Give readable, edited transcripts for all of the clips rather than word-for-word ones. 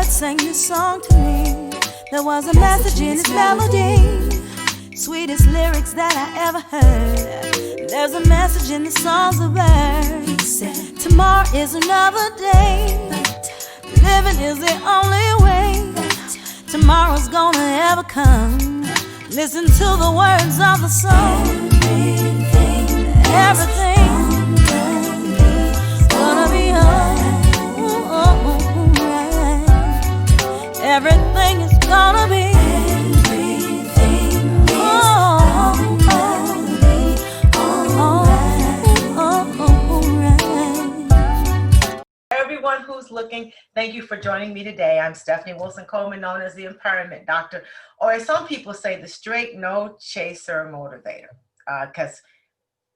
sang this song to me. There was a message in his melody, sweetest lyrics that I ever heard. There's a message in the songs of birds. He said, tomorrow is another day. Living is the only way. Tomorrow's gonna ever come. Listen to the words of the song. Everything's gonna be alright. Everything is gonna be. Everyone who's looking, thank you for joining me today. I'm Stephanie Wilson-Coleman, known as the Empowerment Doctor, or as some people say, the straight no chaser motivator. Because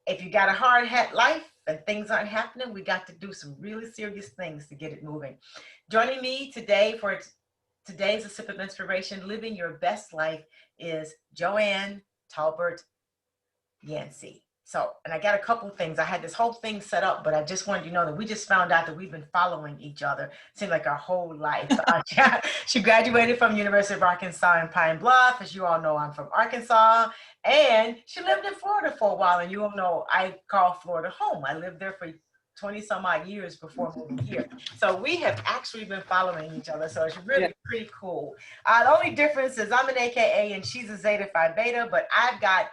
if you got a hard hat life and things aren't happening, we got to do some really serious things to get it moving. Joining me today for today's A Sip of Inspiration, Living Your Best Life, is Joann Tolbert-Yancy. So, and I got a couple of things. I had this whole thing set up, but I just wanted you to know that we just found out that we've been following each other. Seemed like our whole life. She graduated from University of Arkansas in Pine Bluff. As you all know, I'm from Arkansas. And she lived in Florida for a while. And you all know I call Florida home. I lived there for 20 some odd years before moving here. So we have actually been following each other. So it's really pretty cool. The only difference is I'm an AKA and she's a Zeta Phi Beta, but I've got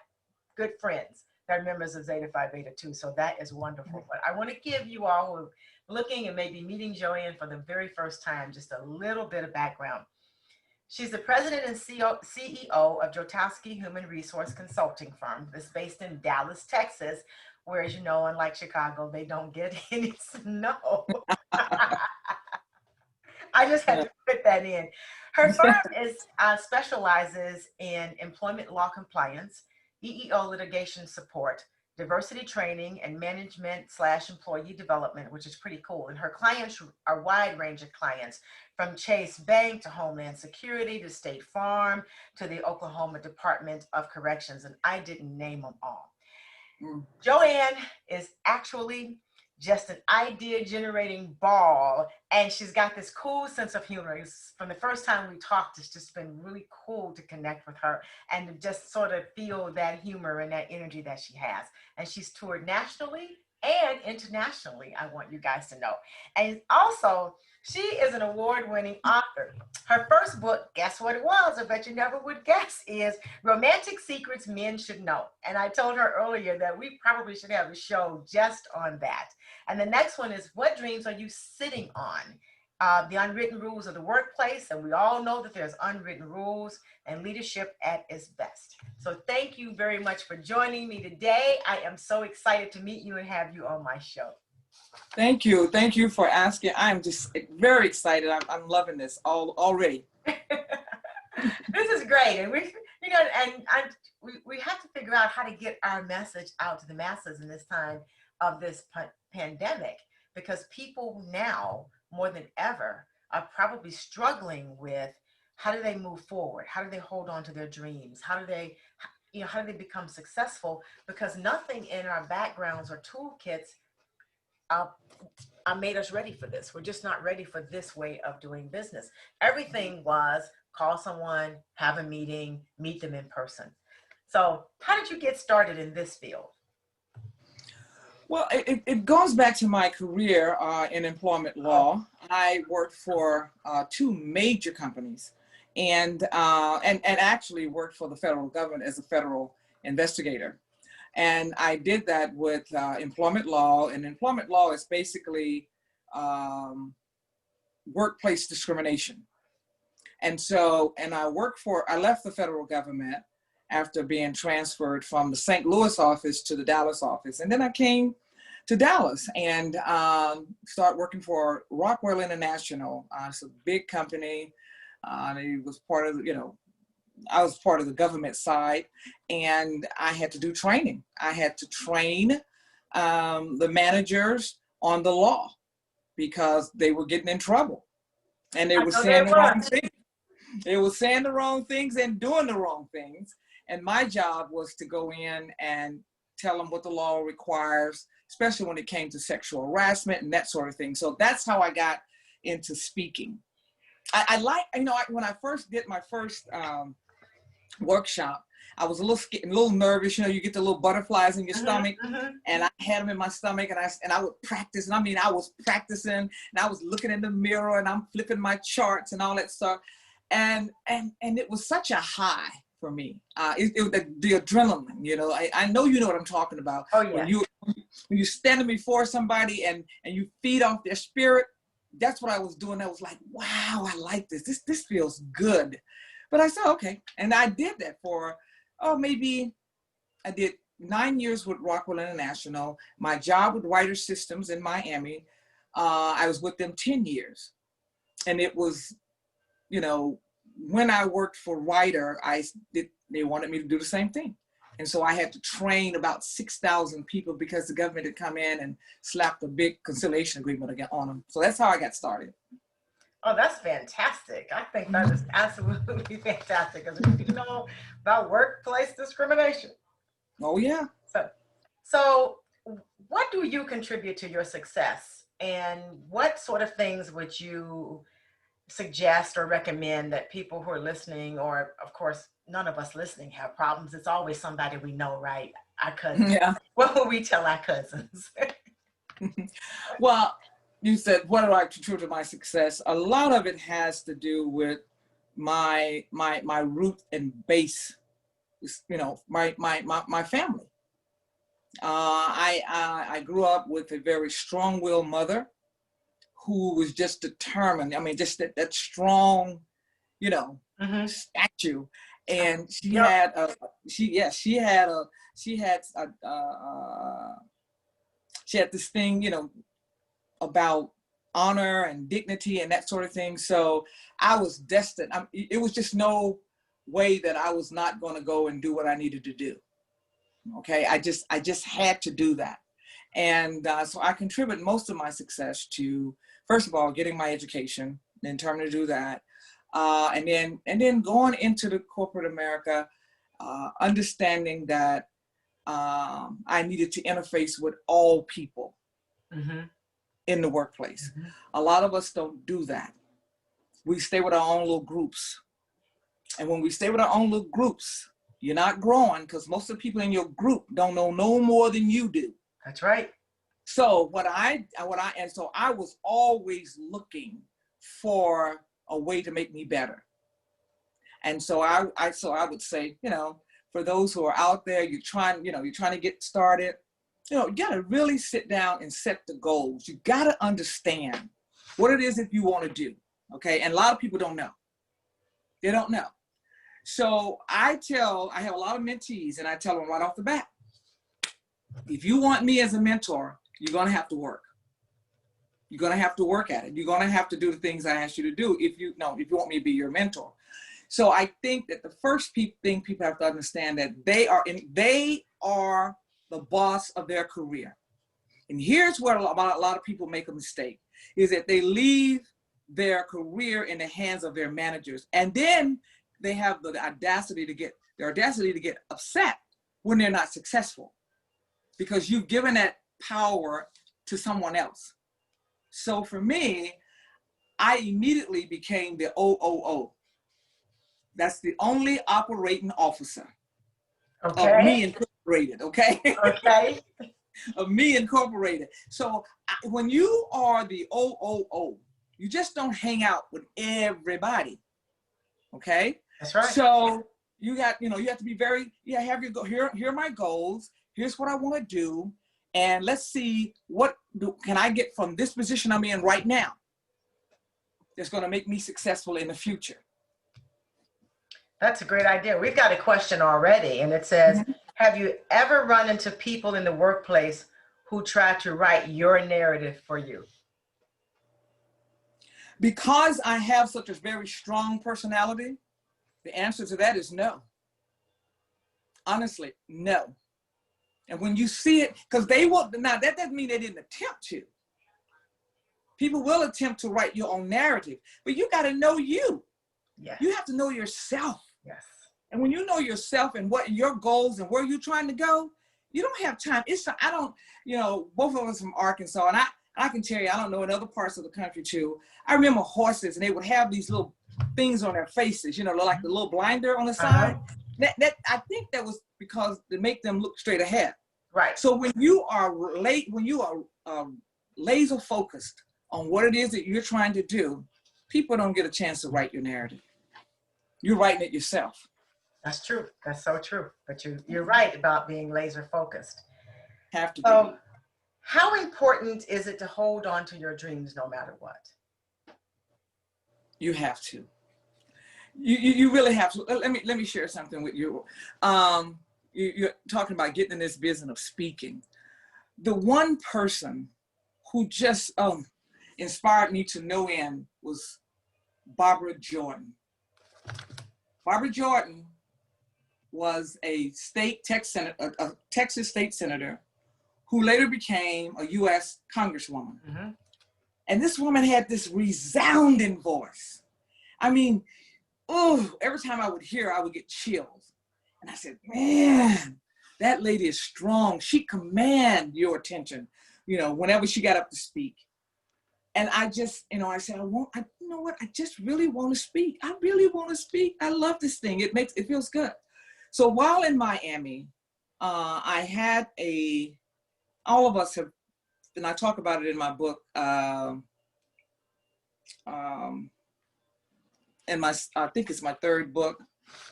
good friends that are members of Zeta Phi Beta too. So that is wonderful. But I want to give you all who are looking and maybe meeting Joann for the very first time, just a little bit of background. She's the president and CEO of Jotoski Human Resource Consulting Firm that's based in Dallas, Texas, where, as you know, unlike Chicago, they don't get any snow. I just had to put that in. Her firm specializes in employment law compliance, EEO litigation support, diversity training, and management/employee development, which is pretty cool. And her clients are a wide range of clients, from Chase Bank to Homeland Security to State Farm to the Oklahoma Department of Corrections. And I didn't name them all. Joann is actually just an idea generating ball, and she's got this cool sense of humor. From the first time we talked, it's just been really cool to connect with her and to just sort of feel that humor and that energy that she has. And she's toured nationally and internationally, I want you guys to know. And also, she is an award-winning author. Her first book, guess what it was? I bet you never would guess, is Romantic Secrets Men Should Know. And I told her earlier that we probably should have a show just on that. And the next one is, What Dreams Are You Sitting On? The Unwritten Rules of the Workplace. And we all know that there's unwritten rules and leadership at its best. So thank you very much for joining me today. I am so excited to meet you and have you on my show. Thank you. Thank you for asking. I'm just very excited. I'm loving this already. This is great. And we have to figure out how to get our message out to the masses in this time of this pandemic, because people now more than ever are probably struggling with how do they move forward? How do they hold on to their dreams? How do they become successful? Because nothing in our backgrounds or toolkits made us ready for this. We're just not ready for this way of doing business. Everything was call someone, have a meeting, meet them in person. So how did you get started in this field? Well, it goes back to my career in employment law. I worked for two major companies and actually worked for the federal government as a federal investigator. And I did that with employment law, and employment law is basically workplace discrimination. And so, I left the federal government after being transferred from the St. Louis office to the Dallas office. And then I came to Dallas and started working for Rockwell International. It's a big company. It was part of, I was part of the government side, and I had to do training. I had to train the managers on the law because they were getting in trouble. And they were saying the wrong things. They were saying the wrong things and doing the wrong things. And my job was to go in and tell them what the law requires, especially when it came to sexual harassment and that sort of thing. So that's how I got into speaking. I like, when I first did my first workshop, I was a little nervous. You get the little butterflies in your stomach, and I had them in my stomach, and I would practice. And I mean, I was practicing, and I was looking in the mirror, and I'm flipping my charts and all that stuff, and it was such a high for me. The adrenaline, I know you know what I'm talking about. Oh yeah. When you're standing before somebody and you feed off their spirit, that's what I was doing. I was like, wow, I like this. This feels good. But I said, okay, and I did that for. Maybe I did 9 years with Rockwell International. My job with Wider Systems in Miami, I was with them 10 years. And it was, when I worked for Wider, they wanted me to do the same thing. And so I had to train about 6,000 people because the government had come in and slapped a big conciliation agreement on them. So that's how I got started. Oh, that's fantastic. I think that is absolutely fantastic because we know about workplace discrimination. Oh, yeah. So what do you contribute to your success? And what sort of things would you suggest or recommend that people who are listening, or of course, none of us listening have problems. It's always somebody we know, right? Our cousins. Yeah. What would we tell our cousins? Well, you said, what do I contribute to my success? A lot of it has to do with my root and base, my family. I grew up with a very strong-willed mother who was just determined. I mean, just that strong, statue. And she had this thing, about honor and dignity and that sort of thing. So I was destined. It was just no way that I was not going to go and do what I needed to do. Okay, I just had to do that. And so I contribute most of my success to, first of all, getting my education, then determined to do that. And then going into the corporate America, understanding that I needed to interface with all people in the workplace. A lot of us don't do that. We stay with our own little groups. And when we stay with our own little groups, you're not growing because most of the people in your group don't know no more than you do. That's right. So so I was always looking for a way to make me better. And so I would say, for those who are out there, you're trying to get started, you got to really sit down and set the goals. You got to understand what it is that you want to do. Okay. And a lot of people don't know. They don't know. So I have a lot of mentees and I tell them right off the bat, if you want me as a mentor, you're going to have to work. You're going to have to work at it. You're going to have to do the things I asked you to do if you want me to be your mentor. So I think that the first thing people have to understand that they are the boss of their career. And here's where a lot of people make a mistake, is that they leave their career in the hands of their managers. And then they have the audacity to get upset when they're not successful because you've given that power to someone else. So for me, I immediately became the OOO. That's the only operating officer of me incorporated, okay? Okay. Of me incorporated. So when you are the OOO, you just don't hang out with everybody, okay? That's right. So you have to be very, have your here are my goals. Here's what I want to do. And let's see can I get from this position I'm in right now that's going to make me successful in the future. That's a great idea. We've got a question already, and it says, have you ever run into people in the workplace who try to write your narrative for you? Because I have such a very strong personality, the answer to that is no. Honestly, no. And when you see it, because now that doesn't mean they didn't attempt to. People will attempt to write your own narrative, but you got to know you. Yes. You have to know yourself. Yes. And when you know yourself and what your goals and where you're trying to go, you don't have time. Both of us from Arkansas, and I can tell you, I don't know, in other parts of the country too, I remember horses and they would have these little things on their faces, you know, like the little blinder on the side. That I think that was because to make them look straight ahead. Right. So when you are laser focused on what it is that you're trying to do, people don't get a chance to write your narrative. You're writing it yourself. That's true. That's so true. But you're right about being laser focused. Have to be. So, how important is it to hold on to your dreams no matter what? You have to. You really have to. Let me share something with you. You're talking about getting in this business of speaking. The one person who just inspired me to no end was Barbara Jordan. Barbara Jordan was a Texas state senator who later became a U.S. Congresswoman. Mm-hmm. And this woman had this resounding voice. I mean, every time I would hear her, I would get chills. And I said, man, that lady is strong. She command your attention, you know, whenever she got up to speak. And I just, you know, I said, you know what? I just really want to speak. I really want to speak. I love this thing. It feels good. So while in Miami, I had all of us have, and I talk about it in my book, and I think it's my third book,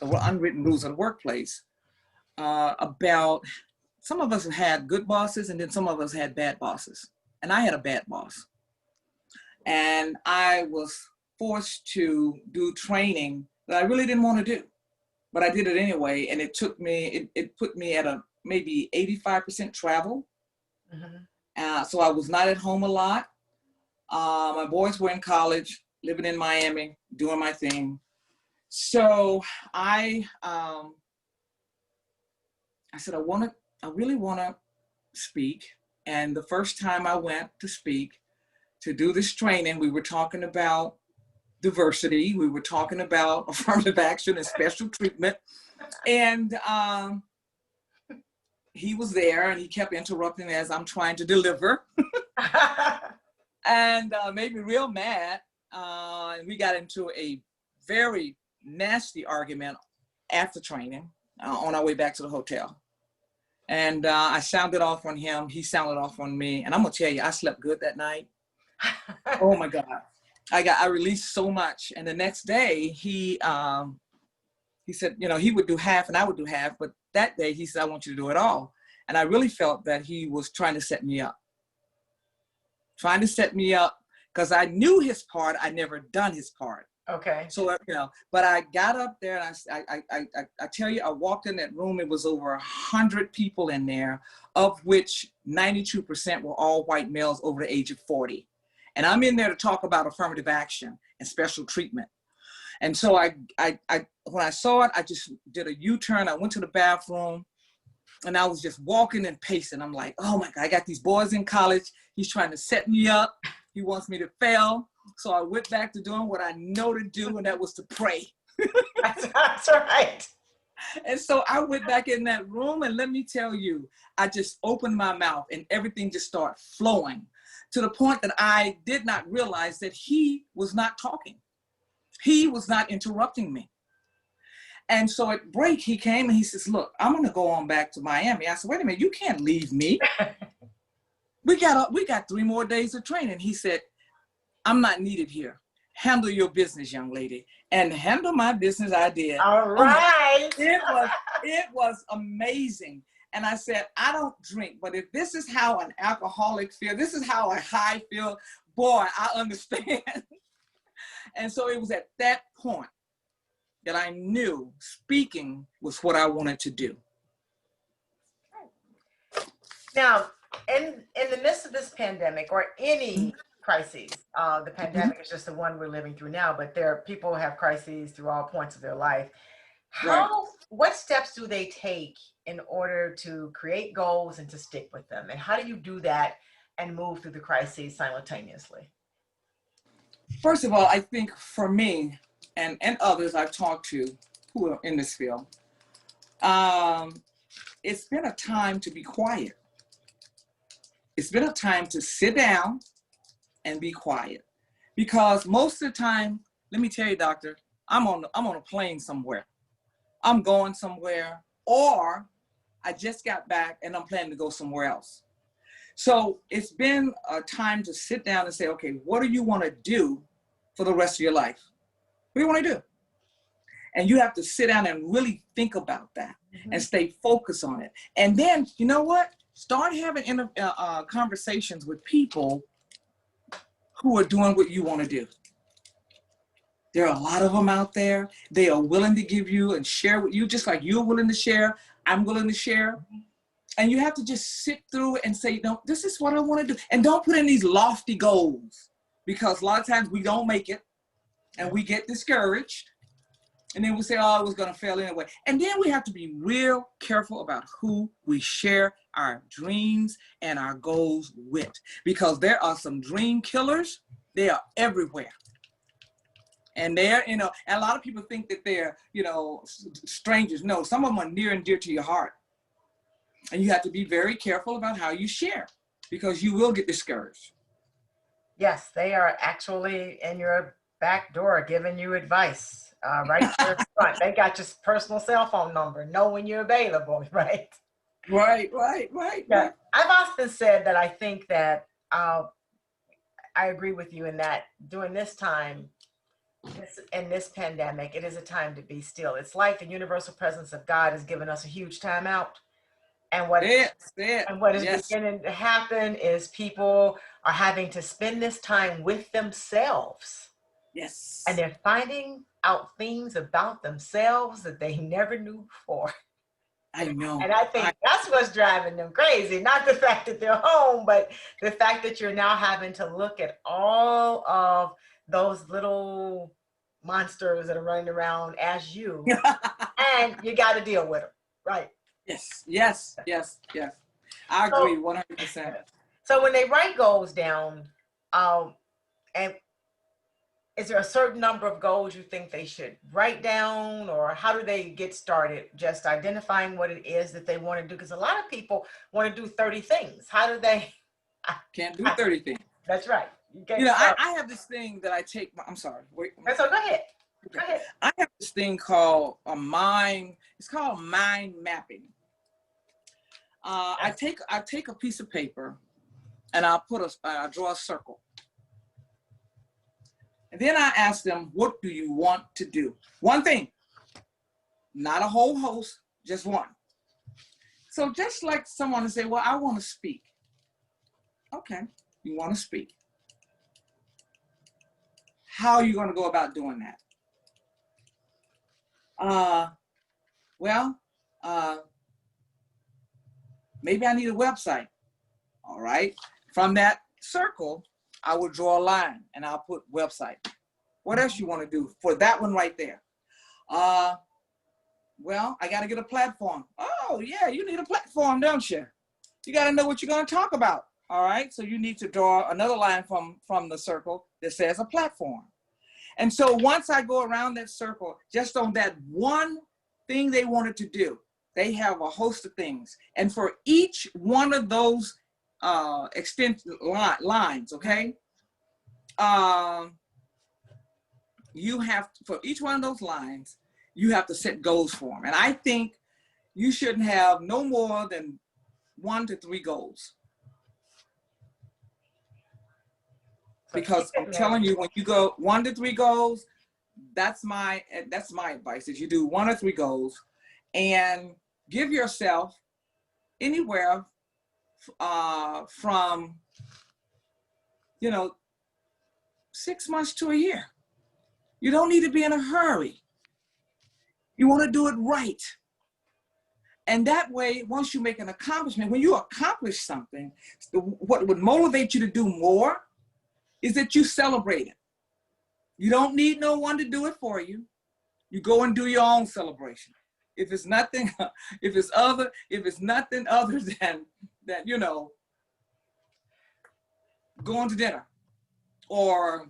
Unwritten Rules of the Workplace, about some of us have had good bosses and then some of us had bad bosses. And I had a bad boss. And I was forced to do training that I really didn't want to do, but I did it anyway. And it put me at a maybe 85% travel. Mm-hmm. So I was not at home a lot. My boys were in college, living in Miami, doing my thing. So I said, I really want to speak. And the first time I went to speak, to do this training, we were talking about diversity. We were talking about affirmative action and special treatment. And he was there and he kept interrupting as I'm trying to deliver. And made me real mad. And we got into a very nasty argument after training on our way back to the hotel. And I sounded off on him. He sounded off on me. And I'm going to tell you, I slept good that night. Oh my God. I released so much. And the next day he said, you know, he would do half and I would do half. But that day he said, I want you to do it all. And I really felt that he was trying to set me up. Trying to set me up because I knew his part. I never done his part. Okay. So, you know, but I got up there and I tell you, I walked in that room. It was over 100 people in there, of which 92% were all white males over the age of 40. And I'm in there to talk about affirmative action and special treatment. And so when I saw it, I just did a U-turn. I went to the bathroom and I was just walking and pacing. I'm like, oh my God, I got these boys in college. He's trying to set me up. He wants me to fail. So I went back to doing what I know to do, and that was to pray. That's right. And so I went back in that room, and let me tell you, I just opened my mouth and everything just started flowing to the point that I did not realize that he was not talking. He was not interrupting me. And so at break, he came and he says, look, I'm going to go on back to Miami. I said, wait a minute, you can't leave me. We got 3 more days of training. He said, I'm not needed here. Handle your business, young lady. And handle my business I did. All right. It was amazing. And I said, I don't drink, but if this is how an alcoholic feels, this is how a high feel, boy, I understand. And so it was at that point that I knew speaking was what I wanted to do. Now, in the midst of this pandemic or any crises, the pandemic is just the one we're living through now, but people have crises through all points of their life. What steps do they take in order to create goals and to stick with them? And how do you do that and move through the crises simultaneously? First of all, I think for me and others I've talked to who are in this field, it's been a time to be quiet. It's been a time to sit down and be quiet. Because most of the time, let me tell you, doctor, I'm on a plane somewhere. I'm going somewhere, or I just got back and I'm planning to go somewhere else. So it's been a time to sit down and say, okay, what do you want to do for the rest of your life? What do you want to do? And you have to sit down and really think about that and stay focused on it. And then, you know what? Start having conversations with people who are doing what you want to do. There are a lot of them out there. They are willing to give you and share with you, just like you're willing to share. I'm willing to share. And you have to just sit through it and say, no, this is what I want to do. And don't put in these lofty goals, because a lot of times we don't make it and we get discouraged. And then we say, oh, I was going to fail anyway. And then we have to be real careful about who we share our dreams and our goals with, because there are some dream killers. They are everywhere. And they're, and a lot of people think that they're, strangers. No, some of them are near and dear to your heart. And you have to be very careful about how you share, because you will get discouraged. Yes, they are actually in your back door giving you advice. Right there in front. They got your personal cell phone number, know when you're available, right? Right. Yeah. I've often said that I think that I agree with you in that during this time, in this pandemic, it is a time to be still. It's like the universal presence of God has given us a huge time out. And what is beginning to happen is people are having to spend this time with themselves. Yes. And they're finding out things about themselves that they never knew before. I know. And I think that's what's driving them crazy. Not the fact that they're home, but the fact that you're now having to look at all of those little monsters that are running around as you, and you got to deal with them, right? Yes. I agree 100%. So when they write goals down, and is there a certain number of goals you think they should write down, or how do they get started? Just identifying what it is that they want to do, because a lot of people want to do 30 things. How do they? Can't do 30 things. That's right. I have this thing that I take. I'm sorry. Wait. So go ahead. Go ahead. I have this thing called a mind. It's called mind mapping. I take a piece of paper and I draw a circle. And then I ask them, what do you want to do? One thing, not a whole host, just one. So just like someone to say, well, I want to speak. Okay, you want to speak. How are you going to go about doing that? Maybe I need a website. All right. From that circle, I will draw a line and I'll put website. What else you want to do for that one right there? Well, I got to get a platform. Oh yeah, you need a platform, don't you? You got to know what you're going to talk about. All right. So you need to draw another line from the circle that says a platform. And so once I go around that circle, just on that one thing they wanted to do, they have a host of things. And for each one of those extension lines, okay? You have to, for each one of those lines, you have to set goals for them. And I think you shouldn't have no more than 1 to 3 goals. Because I'm telling you, when you go 1 to 3 goals, that's my advice, is you do 1 or 3 goals and give yourself anywhere from 6 months to a year. You don't need to be in a hurry. You want to do it right. And that way, once you make an accomplishment, when you accomplish something, what would motivate you to do more is that you celebrate it. You don't need no one to do it for you. You go and do your own celebration. If it's nothing, if it's nothing other than that, going to dinner or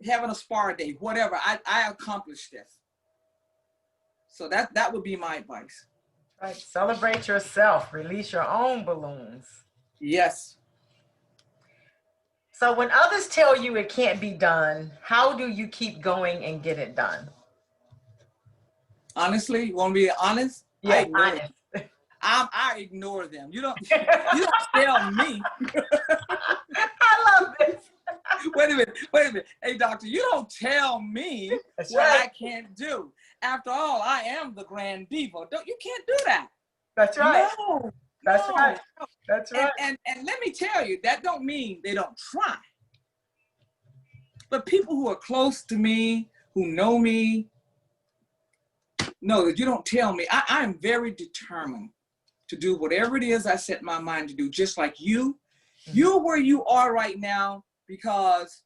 having a spa day, whatever, I accomplished this. So that would be my advice. Right. Celebrate yourself. Release your own balloons. Yes. So when others tell you it can't be done, how do you keep going and get it done? Honestly, you want me to be honest? Yeah, honest. I ignore them. You don't tell me. I love this. Wait a minute. Hey, doctor, you don't tell me That's what right. I can't do. After all, I am the grand diva. You can't do that. That's right. No. That's no. right. That's right. And let me tell you, that don't mean they don't try. But people who are close to me, who know me, know that you don't tell me. I am very determined to do whatever it is I set my mind to do, just like you. Mm-hmm. You're where you are right now because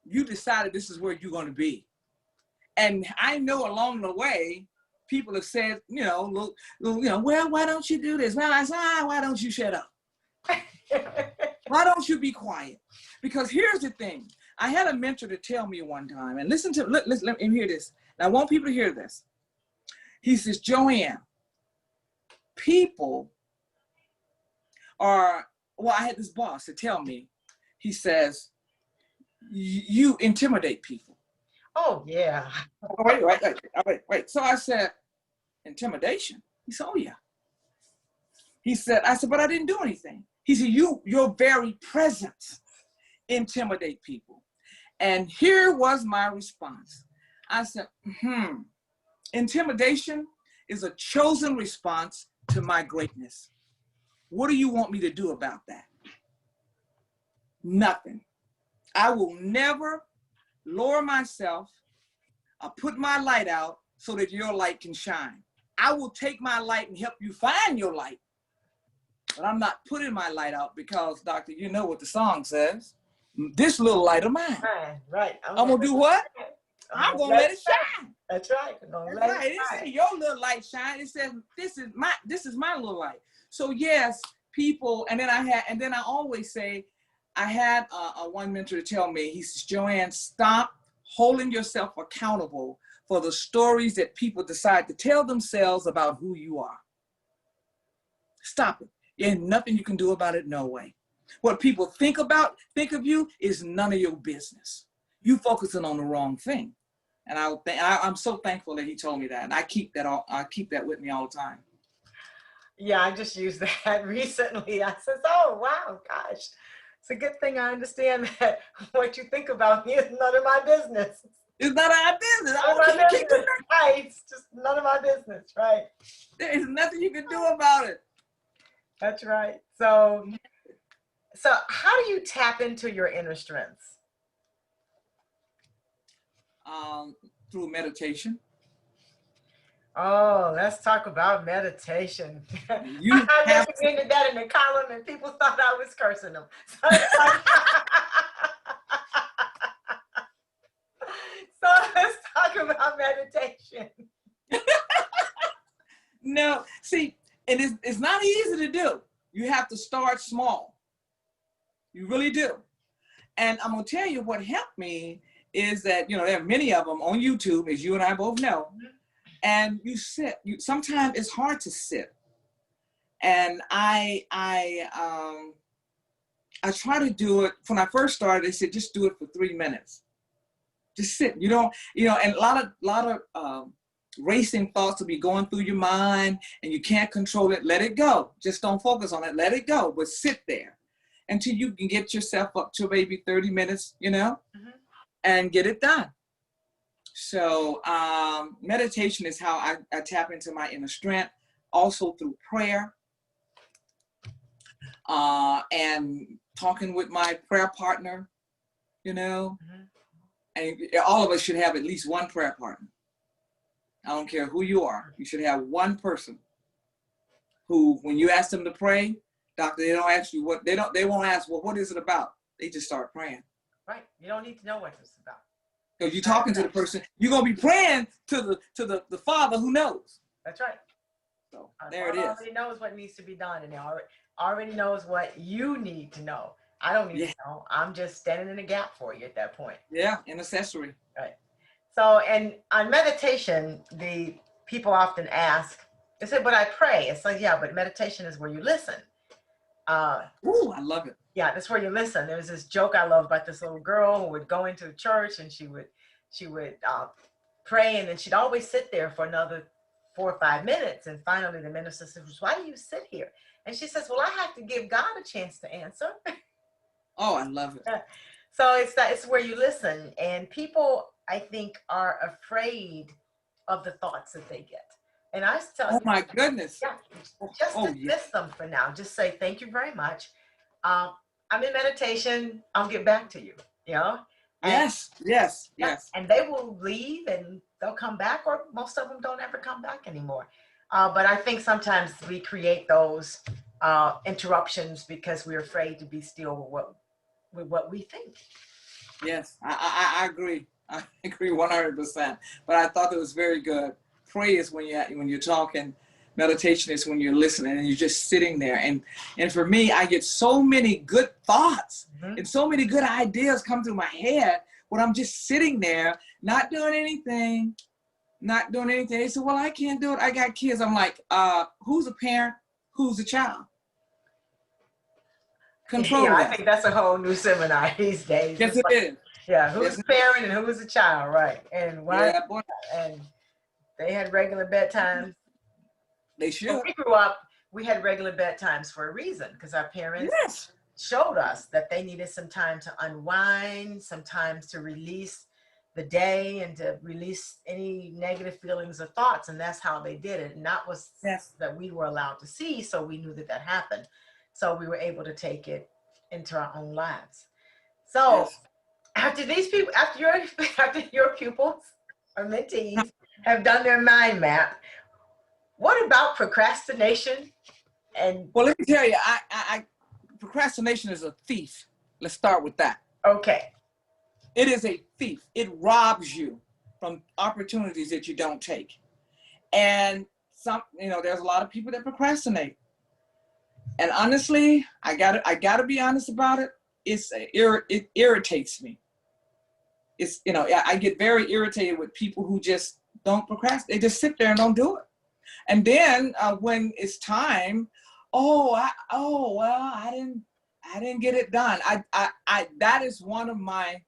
you decided this is where you're going to be. And I know along the way, people have said, well, why don't you do this? Well, I said, why don't you shut up? Why don't you be quiet? Because here's the thing. I had a mentor to tell me one time, and let me hear this. And I want people to hear this. He says, Joann, people are, I had this boss to tell me, he says, you intimidate people. Oh, yeah. Wait. So I said, intimidation? He said, oh, yeah. I said, but I didn't do anything. He said, your very presence intimidate people. And here was my response. I said, intimidation is a chosen response to my greatness. What do you want me to do about that? Nothing. I will never lower myself or put my light out so that your light can shine. I will take my light and help you find your light. But I'm not putting my light out because, doctor, you know what the song says. This little light of mine. Right. I'm going to do what? I'm going to let it shine. That's right. It says your little light shine. It says this is my little light. So yes, people, and then I always say, I had a one mentor to tell me, he says, Joann, stop holding yourself accountable for the stories that people decide to tell themselves about who you are. Stop it. There's nothing you can do about it, no way. What people think of you is none of your business. You focusing on the wrong thing. And I'm so thankful that he told me that. And I keep that with me all the time. Yeah, I just used that recently. I said, oh, wow, gosh. It's a good thing I understand that what you think about me is none of my business. It's none of our business. Right. It's just none of my business, right? There is nothing you can do about it. That's right. So how do you tap into your inner strengths? Through meditation. Oh, let's talk about meditation. You I recommended that in the column and people thought I was cursing them. So let's talk about meditation. No, see, and it's not easy to do. You have to start small. You really do. And I'm going to tell you what helped me is that, there are many of them on YouTube, as you and I both know. And you sit. Sometimes it's hard to sit. And I try to do it. When I first started, they said, just do it for 3 minutes. Just sit. And a lot of racing thoughts will be going through your mind and you can't control it. Let it go. Just don't focus on it. Let it go. But sit there until you can get yourself up to maybe 30 minutes, and get it done. So meditation is how I tap into my inner strength, also through prayer and talking with my prayer partner, and all of us should have at least one prayer partner. I don't care who you are. You should have one person who, when you ask them to pray, doctor, they don't ask you they won't ask, well, what is it about? They just start praying. Right. You don't need to know what it's about. Because you're talking to the person, you're going to be praying to the Father who knows. That's right. So there it is. Already knows what needs to be done, and already knows what you need to know. I don't need to know. I'm just standing in the gap for you at that point. Yeah, intercessory. Right. So, and on meditation, the people often ask, they say, but I pray. It's like, yeah, but meditation is where you listen. Ooh, I love it. Yeah, that's where you listen. There was this joke I love about this little girl who would go into church and she would pray, and then she'd always sit there for another 4 or 5 minutes. And finally the minister says, "Why do you sit here?" And she says, "Well, I have to give God a chance to answer." Oh, I love it. So it's where you listen. And people, I think, are afraid of the thoughts that they get. And I tell Oh you, my goodness. yeah, just Oh, dismiss them for now. Just say, "Thank you very much. I'm in meditation. I'll get back to you." You know? And, Yes. and they will leave and they'll come back, or most of them don't ever come back anymore. But I think sometimes we create those interruptions because we're afraid to be still with what we think. Yes, I agree. I agree 100%. But I thought that was very good. Pray is when you're talking. Meditation is when you're listening and you're just sitting there. And for me, I get so many good thoughts and so many good ideas come through my head when I'm just sitting there, not doing anything. They say, "Well, I can't do it. I got kids." I'm like, who's a parent? Who's a child? Control Yeah, that. I think that's a whole new seminar these days. Yes, it is. Yeah, who's a parent and who's a child, right? And why? Yeah, boy. And they had regular bedtimes. They should. When we grew up, we had regular bedtimes for a reason, because our parents Yes. showed us that they needed some time to unwind, sometimes to release the day and to release any negative feelings or thoughts. And that's how they did it. And that was that we were allowed to see. So we knew that happened. So we were able to take it into our own lives. So after these people, after your pupils or mentees have done their mind map, what about procrastination? And well, let me tell you, I procrastination is a thief. Let's start with that. Okay. It is a thief. It robs you from opportunities that you don't take. And there's a lot of people that procrastinate. And honestly, I gotta be honest about it. It irritates me. I get very irritated with people who just don't procrastinate. They just sit there and don't do it. And then when it's time, I didn't get it done. I that is one of my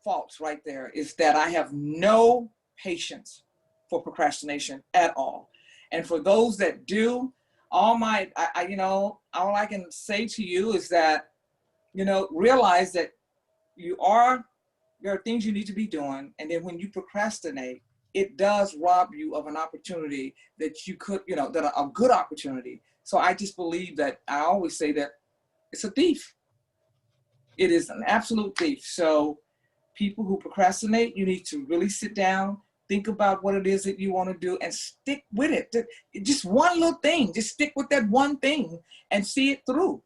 faults right there, is that I have no patience for procrastination at all. And for those that do, all I can say to you is that, realize that there are things you need to be doing. And then when you procrastinate, it does rob you of an opportunity that you could, a good opportunity. So I just believe that, I always say that it's a thief. It is an absolute thief. So people who procrastinate, you need to really sit down, think about what it is that you want to do, and stick with it. Just one little thing, just stick with that one thing and see it through.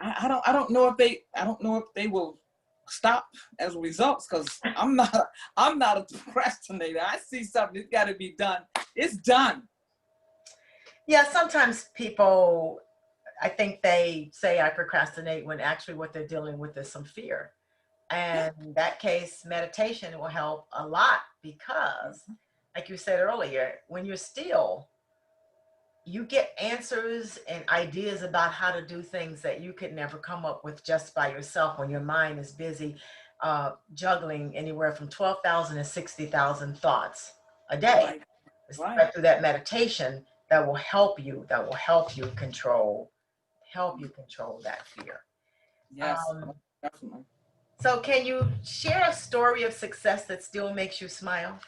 I don't know if they will stop as a result, because I'm not a procrastinator. I see something, it's got to be done. It's done. Yeah, sometimes people, I think they say I procrastinate when actually what they're dealing with is some fear. And in that case, meditation will help a lot, because, like you said earlier, when you're still, you get answers and ideas about how to do things that you could never come up with just by yourself when your mind is busy juggling anywhere from 12,000 to 60,000 thoughts a day. Right. Through that meditation, that will help you control that fear. Yes, definitely. So can you share a story of success that still makes you smile?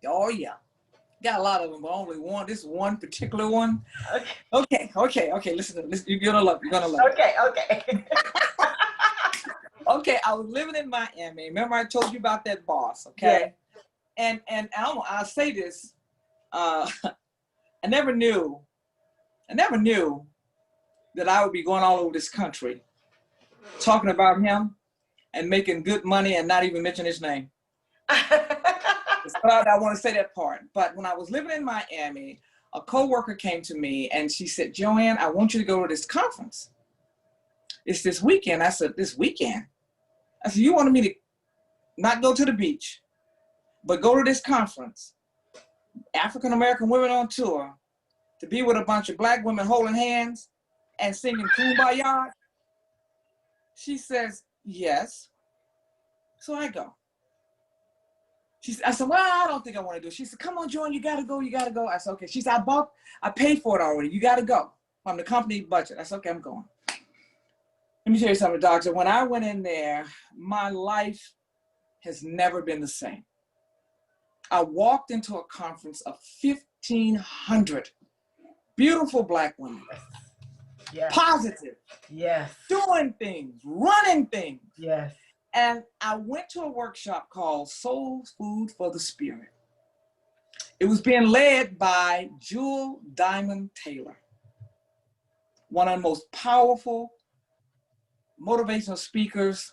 Oh, yeah. Got a lot of them, but only one. This one particular one. Okay. Listen, you're gonna love it. Okay. Okay, I was living in Miami. Remember I told you about that boss, okay? Yeah. And I'll say this. I never knew that I would be going all over this country talking about him and making good money and not even mention his name. I want to say that part. But when I was living in Miami, a coworker came to me and she said, "Joann, I want you to go to this conference. It's this weekend." I said, "This weekend?" I said, "You wanted me to not go to the beach, but go to this conference, African-American women on tour, to be with a bunch of black women holding hands and singing Kumbaya? She says, yes. So I go. I said, well, I don't think I want to do it. She said, come on, Joann, you got to go. You got to go. I said, okay. She said, I paid for it already. You got to go from the company budget. I said, okay, I'm going. Let me tell you something, doctor. When I went in there, my life has never been the same. I walked into a conference of 1,500 beautiful Black women. Yes. Positive. Yes. Doing things, running things. Yes. And I went to a workshop called Soul Food for the Spirit. It was being led by Jewel Diamond Taylor, one of the most powerful motivational speakers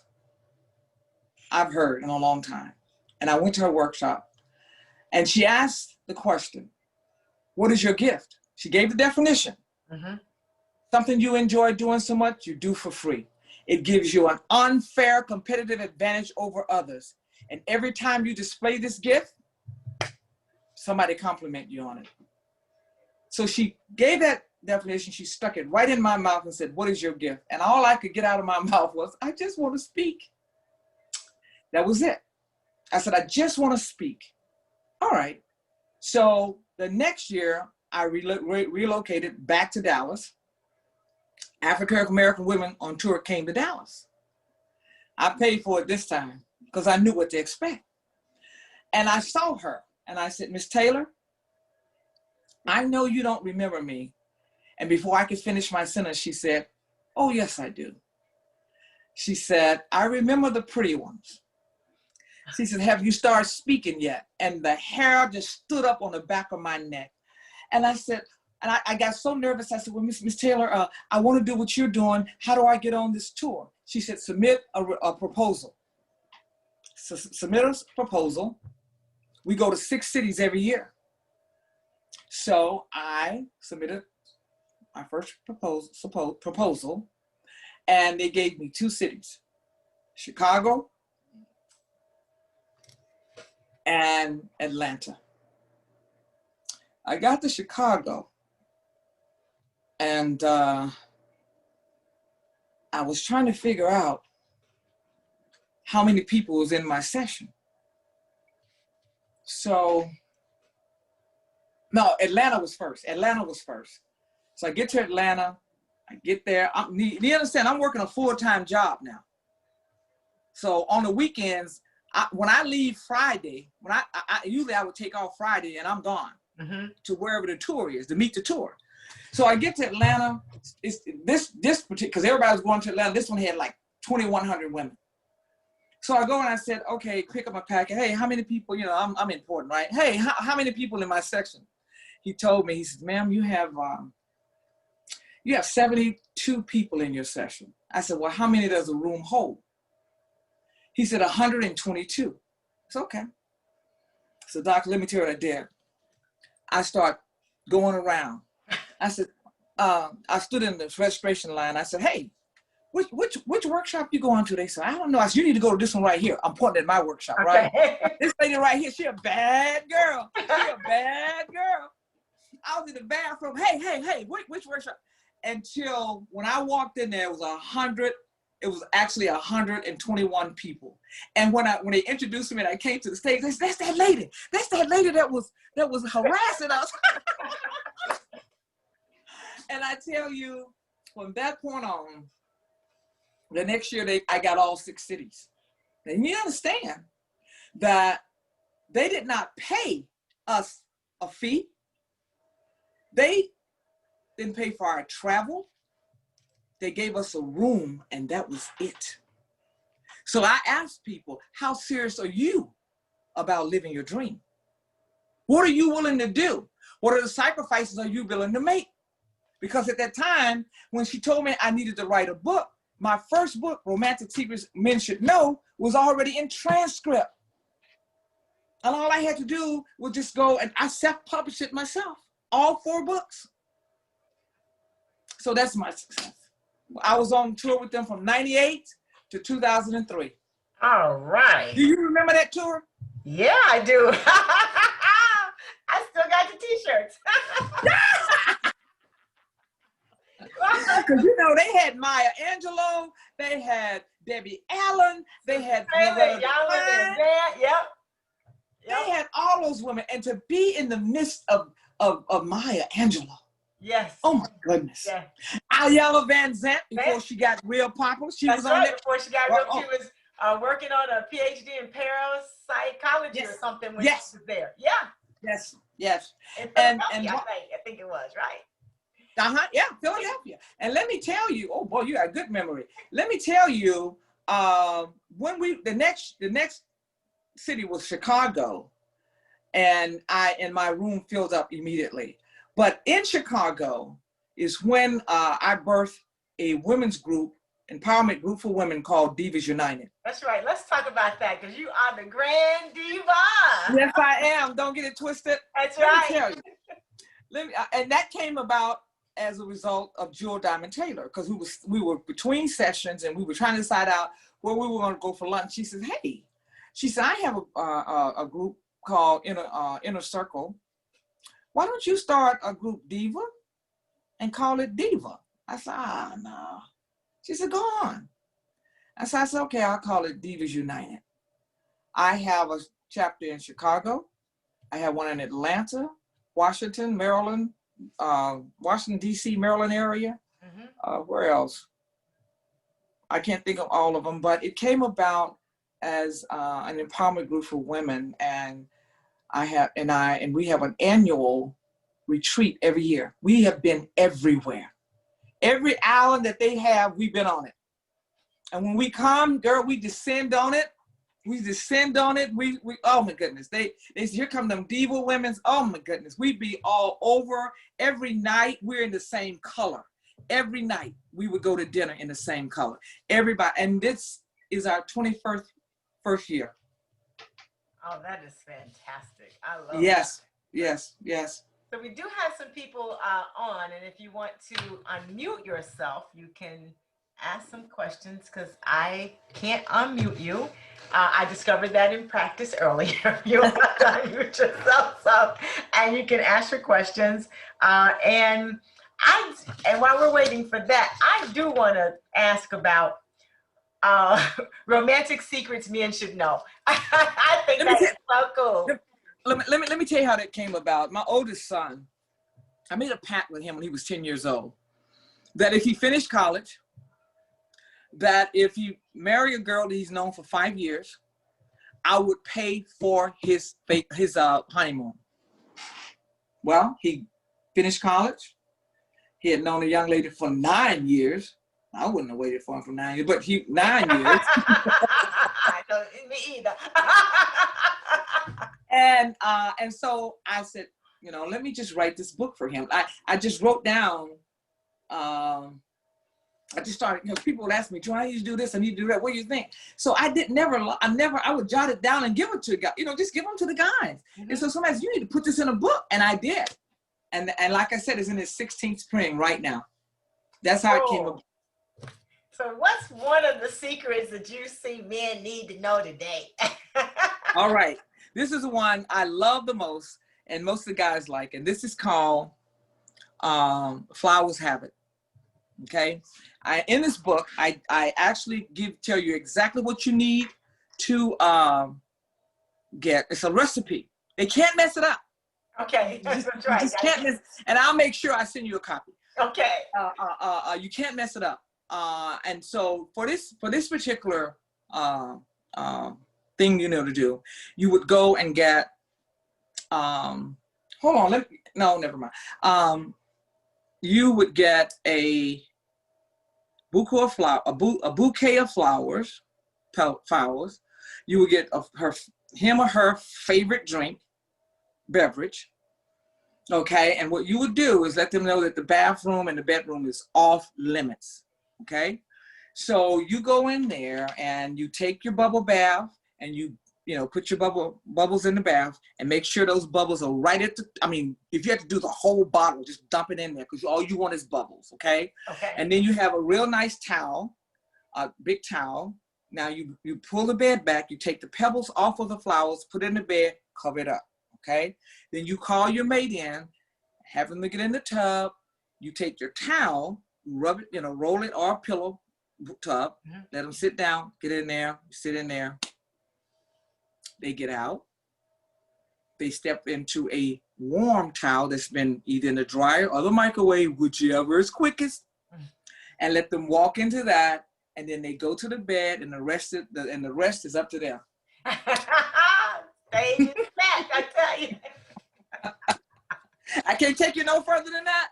I've heard in a long time. And I went to her workshop and she asked the question, what is your gift? She gave the definition. Mm-hmm. Something you enjoy doing so much, you do for free. It gives you an unfair competitive advantage over others. And every time you display this gift, somebody compliment you on it. So she gave that definition, she stuck it right in my mouth and said, what is your gift? And all I could get out of my mouth was, I just want to speak. That was it. I said, I just want to speak. All right. So the next year, I relocated back to Dallas. African-American women on tour came to Dallas. I paid for it this time because I knew what to expect. And I saw her and I said, Miss Taylor, I know you don't remember me. And before I could finish my sentence, she said, oh, yes, I do. She said, I remember the pretty ones. She said, have you started speaking yet? And the hair just stood up on the back of my neck. And I said, and I got so nervous. I said, well, Miss Taylor, I want to do what you're doing. How do I get on this tour? She said, submit a proposal. So, submit a proposal. We go to 6 cities every year. So I submitted my first proposal, and they gave me 2 cities, Chicago and Atlanta. I got to Chicago, and I was trying to figure out how many people was in my session. So, no, Atlanta was first. So I get to Atlanta, I get there. You understand, I'm working a full-time job now. So on the weekends, when I leave Friday, usually I would take off Friday and I'm gone to wherever the tour is, to meet the tour. So I get to Atlanta, it's this particular, because everybody was going to Atlanta, this one had like 2,100 women. So I go and I said, okay, pick up my packet. Hey, how many people, I'm important, right? Hey, how many people in my section? He told me, he said, ma'am, you have 72 people in your session. I said, well, how many does a room hold? He said, 122. It's okay. So doctor, let me tell you what I did. I start going around. I said, I stood in the registration line. I said, hey, which workshop you going to? They said, I don't know. I said, you need to go to this one right here. I'm pointing at my workshop, right? This lady right here, she a bad girl. She a bad girl. I was in the bathroom. Hey, which workshop? Until when I walked in there, it was actually 121 people. And when they introduced me and I came to the stage, they said, that's that lady. That's that lady that was harassing us. And I tell you, from that point on, the next year I got all 6 cities. And you understand that they did not pay us a fee. They didn't pay for our travel. They gave us a room and that was it. So I asked people, how serious are you about living your dream? What are you willing to do? What are the sacrifices are you willing to make? Because at that time, when she told me I needed to write a book, my first book, Romantic Secrets Men Should Know, was already in transcript. And all I had to do was just go and I self-published it myself, all 4 books. So that's my success. I was on tour with them from 98 to 2003. All right. Do you remember that tour? Yeah, I do. I still got the t-shirts. because you know they had Maya Angelou, they had Debbie Allen, they had Loretta Devine. Yep. They had all those women, and to be in the midst of Maya Angelou. Yes. Oh my goodness. Yeah. Alyala Van Zandt, before she got real popular, she was on there. Before she got real, she was working on a PhD in parapsychology or something when she was there. Yeah. Yes, yes. And I think it was, right? Yeah, Philadelphia. And let me tell you, oh boy, you got a good memory. Let me tell you, when the next city was Chicago, and my room filled up immediately. But in Chicago is when I birthed a women's group, empowerment group for women called Divas United. That's right. Let's talk about that, because you are the grand diva. Yes, I am. Don't get it twisted. That's right. Let me tell you. And that came about as a result of Jewel Diamond Taylor, because we were between sessions and we were trying to decide out where we were going to go for lunch. She said, "Hey," she said, "I have a group called Inner Circle. Why don't you start a group, Diva, and call it Diva?" I said, no. She said, "Go on." I said, "Okay, I'll call it Divas United." I have a chapter in Chicago. I have one in Atlanta, Washington, Maryland, Washington, D.C., Maryland area. Where else? I can't think of all of them, but it came about as an empowerment group for women, and we have an annual retreat every year. We have been everywhere. Every island that they have, we've been on it. And when we come, girl, we descend on it. We oh my goodness. They here come them diva women's. Oh my goodness. We be all over. Every night we're in the same color. Every night we would go to dinner in the same color. Everybody, and this is our 21st year. Oh, that is fantastic. I love Yes. So we do have some people on, and if you want to unmute yourself, you can ask some questions, because I can't unmute you. I discovered that in practice earlier. You don't have to unmute yourself, and you can ask your questions. And while we're waiting for that, I do want to ask about romantic secrets men should know. I think that's so cool. Let me tell you how that came about. My oldest son, I made a pact with him when he was 10 years old, that if he finished college, that if he marry a girl that he's known for 5 years, I would pay for his honeymoon. Well, he finished college. He had known a young lady for 9 years. I wouldn't have waited for him for 9 years, but 9 years. Me either. And so I said, let me just write this book for him. I just wrote down, I just started, people would ask me, "Joann, I need to do this, I need to do that. What do you think?" So I would jot it down and give it to guys, just give them to the guys. And so somebody said, "You need to put this in a book." And I did. And like I said, it's in its 16th spring right now. That's how it came about. So what's one of the secrets that you see men need to know today? All right. This is the one I love the most, and most of the guys like, and this is called Flowers Have It. Okay. In this book, I actually tell you exactly what you need to get. It's a recipe. They can't mess it up. Okay. That's right. You just can't miss, and I'll make sure I send you a copy. Okay. You can't mess it up. And so for this particular thing to do, you would go and get, hold on, never mind. You would get a bouquet of flowers. You would get him or her favorite beverage. Okay, and what you would do is let them know that the bathroom and the bedroom is off limits. Okay, so you go in there and you take your bubble bath and you put your bubbles in the bath and make sure those bubbles are right at if you have to do the whole bottle, just dump it in there, because all you want is bubbles. Okay. And then you have a real nice towel, a big towel. Now you pull the bed back, you take the pebbles off of the flowers, put it in the bed, cover it up. Okay. Then you call your mate in, have them to get in the tub. You take your towel rub it, roll it or a pillow tub, Mm-hmm. let them sit down, get in there, sit in there. They get out. They step into a warm towel that's been either in the dryer or the microwave, whichever is quickest, and let them walk into that. And then they go to the bed, and the rest is up to them. Stage is set, I tell you. I can't take you no further than that.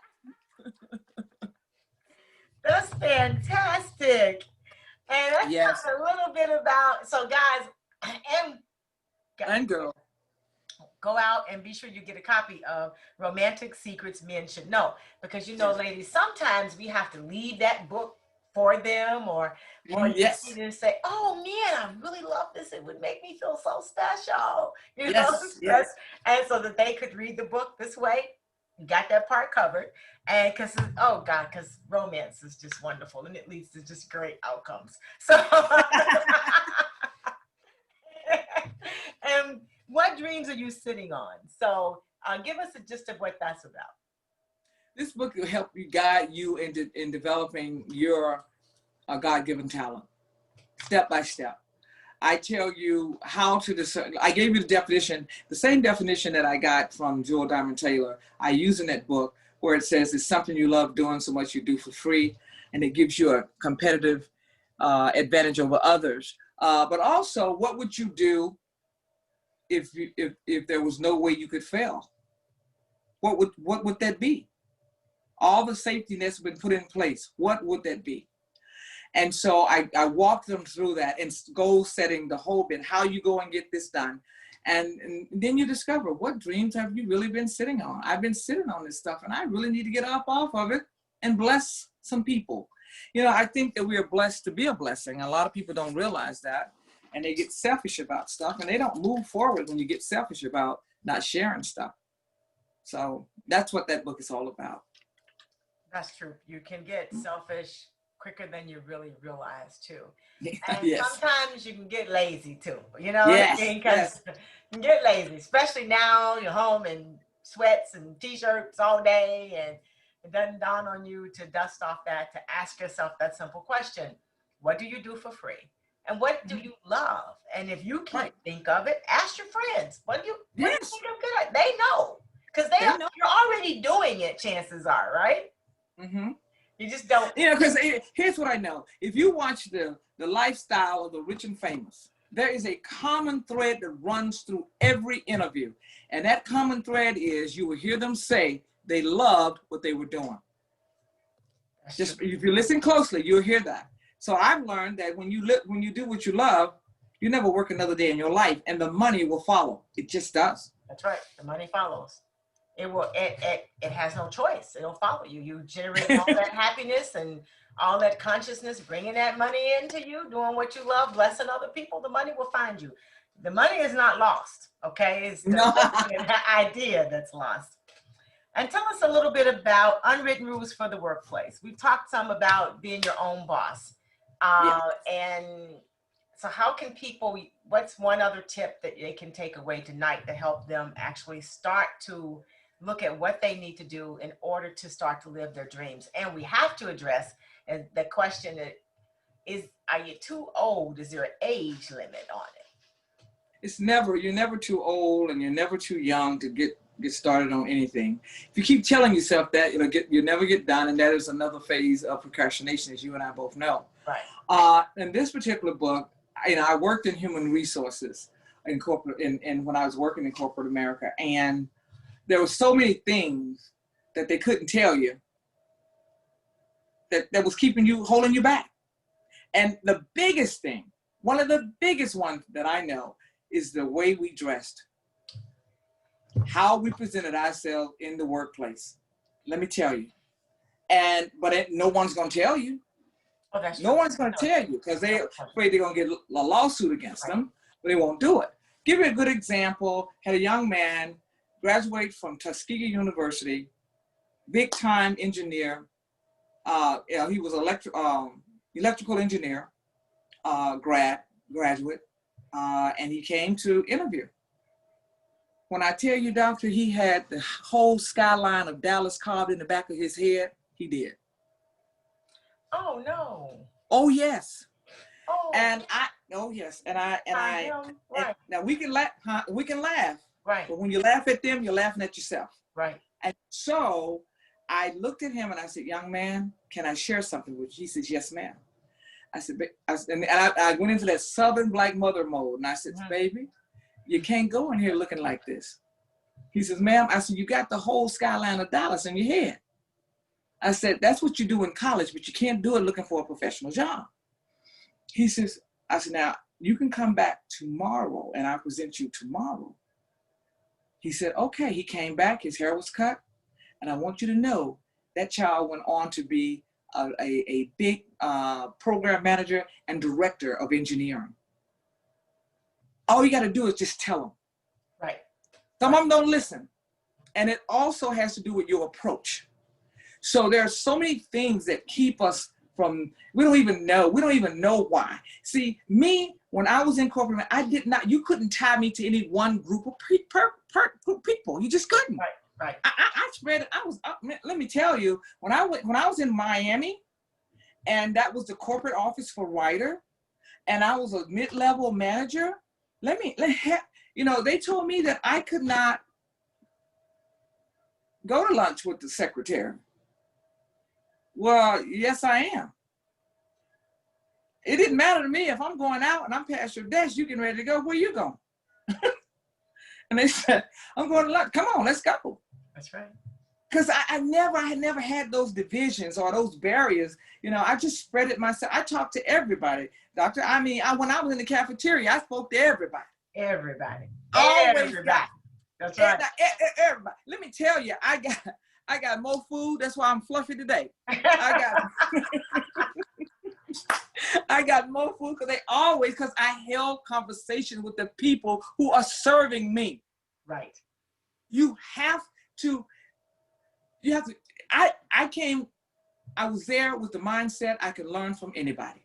That's fantastic. And let's Yes. talk a little bit about, so guys, And girl. go out and be sure you get a copy of Romantic Secrets Men Should Know. Because ladies, sometimes we have to leave that book for them or Yes. you say, oh man, I really love this. It would make me feel so special. Yes. Yes. And so that they could read the book this way. You got that part covered. And because romance is just wonderful and it leads to just great outcomes. So and what dreams are you sitting on? So give us a gist of what that's about. This book will help you guide you in developing your God-given talent, step by step. I tell you how to discern. I gave you the definition, the same definition that I got from Jewel Diamond Taylor. I use in that book where it says it's something you love doing so much you do for free, and it gives you a competitive advantage over others. But also, what would you do if there was no way you could fail? What would that be? All the safety nets have been put in place. What would that be? And so I walk them through that and goal setting, the whole bit, how you go and get this done. And then you discover, what dreams have you really been sitting on? I've been sitting on this stuff and I really need to get up off of it and bless some people. I think that we are blessed to be a blessing. A lot of people don't realize that, and they get selfish about stuff, and they don't move forward when you get selfish about not sharing stuff. So that's what that book is all about. That's true. You can get selfish quicker than you really realize too. And Yes. sometimes you can get lazy too. Yes. Because you can get lazy, especially now you're home in sweats and t-shirts all day, and it doesn't dawn on you to dust off that, to ask yourself that simple question: what do you do for free? And what do you love? And if you can't think of it, ask your friends. What do you think I'm good at? They know. Because you're already doing it, chances are, right? Mm-hmm. You just don't. Because here's what I know. If you watch the lifestyle of the rich and famous, there is a common thread that runs through every interview. And that common thread is you will hear them say they loved what they were doing. Just if you listen closely, you'll hear that. So I've learned that when you do what you love, you never work another day in your life, and the money will follow. It just does. That's right. The money follows. It will. It has no choice. It'll follow you. You generate all that happiness and all that consciousness, bringing that money into you, doing what you love, blessing other people. The money will find you. The money is not lost. Okay, it's the idea that's lost. And tell us a little bit about Unwritten Rules for the Workplace. We've talked some about being your own boss. And so how can people, what's one other tip that they can take away tonight to help them actually start to look at what they need to do in order to start to live their dreams? And we have to address the question is, are you too old? Is there an age limit on it? You're never too old and you're never too young to get started on anything. If you keep telling yourself that, you'll never get done, and that is another phase of procrastination, as you and I both know. Right. In this particular book, I worked in human resources in corporate, and when I was working in corporate America, and there were so many things that they couldn't tell you that was holding you back. And the biggest thing, one of the biggest ones that I know, is the way we dressed, how we presented ourselves in the workplace. Let me tell you. But no one's going to tell you. Oh, that's no true. one's going to tell you because they're afraid they're going to get a lawsuit against them, but they won't do it. Give you a good example. Had a young man graduate from Tuskegee University, big time engineer. He was electrical engineer, graduate, and he came to interview. When I tell you, doctor, he had the whole skyline of Dallas carved in the back of his head, he did. Oh no. Oh yes. Oh. And I Right. now we can laugh, huh? We can laugh. Right. But when you laugh at them, you're laughing at yourself. Right. And so I looked at him and I said, young man, can I share something with you? He says, yes, ma'am. I said, and I went into that Southern black mother mode. And I said, baby, you can't go in here looking like this. He says, ma'am, I said, you got the whole skyline of dollars in your head. I said, that's what you do in college, but you can't do it looking for a professional job. He says, I said, now you can come back tomorrow and I'll present you tomorrow. He said, okay. He came back, his hair was cut. And I want you to know that child went on to be a big program manager and director of engineering. All you got to do is just tell them. Right. Some of them don't listen. And it also has to do with your approach. So there are so many things that keep us from, we don't even know why. See, me, when I was in corporate, you couldn't tie me to any one group of people. You just couldn't. Right. Right. I spread it. Let me tell you, when I was in Miami, and that was the corporate office for Ryder, and I was a mid-level manager. They told me that I could not go to lunch with the secretary. Well, yes, I am. It didn't matter to me if I'm going out and I'm past your desk, you getting ready to go. Where you going? And they said, I'm going to lunch. Come on, let's go. That's right. Because I had never had those divisions or those barriers. I just spread it myself. I talked to everybody, doctor. When I was in the cafeteria, I spoke to everybody. Everybody. Everybody. That's right. Everybody. Let me tell you, I got more food. That's why I'm fluffy today. I got more food because I held conversation with the people who are serving me. Right. I was there with the mindset I could learn from anybody.